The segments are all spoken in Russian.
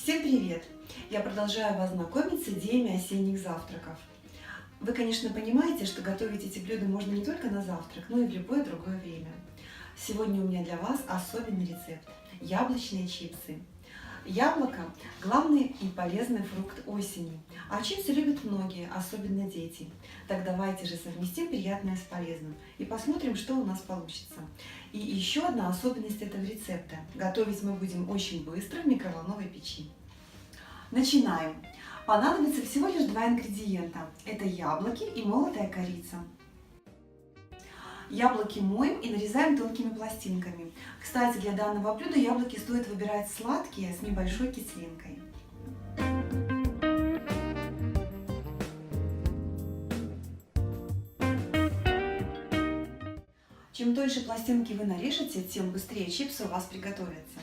Всем привет! Я продолжаю вас знакомить с идеями осенних завтраков. Вы, конечно, понимаете, что готовить эти блюда можно не только на завтрак, но и в любое другое время. Сегодня у меня для вас особенный рецепт – яблочные чипсы. Яблоко – главный и полезный фрукт осени, а чипсы любят многие, особенно дети. Так давайте же совместим приятное с полезным и посмотрим, что у нас получится. И еще одна особенность этого рецепта – готовить мы будем очень быстро в микроволновой печи. Начинаем. Понадобится всего лишь два ингредиента – это яблоки и молотая корица. Яблоки моем и нарезаем тонкими пластинками. Кстати, для данного блюда яблоки стоит выбирать сладкие с небольшой кислинкой. Чем тоньше пластинки вы нарежете, тем быстрее чипсы у вас приготовятся.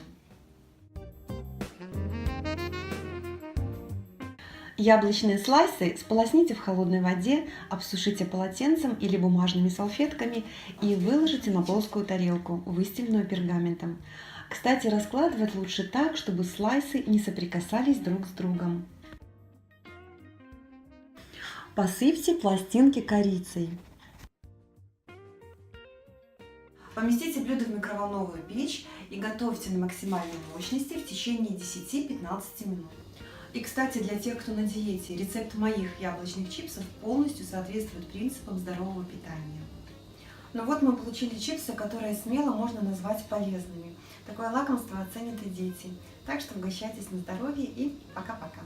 Яблочные слайсы сполосните в холодной воде, обсушите полотенцем или бумажными салфетками и выложите на плоскую тарелку, выстеленную пергаментом. Кстати, раскладывать лучше так, чтобы слайсы не соприкасались друг с другом. Посыпьте пластинки корицей. Поместите блюдо в микроволновую печь и готовьте на максимальной мощности в течение 10-15 минут. И, кстати, для тех, кто на диете, рецепт моих яблочных чипсов полностью соответствует принципам здорового питания. Ну вот мы получили чипсы, которые смело можно назвать полезными. Такое лакомство оценят и дети. Так что угощайтесь на здоровье и пока-пока!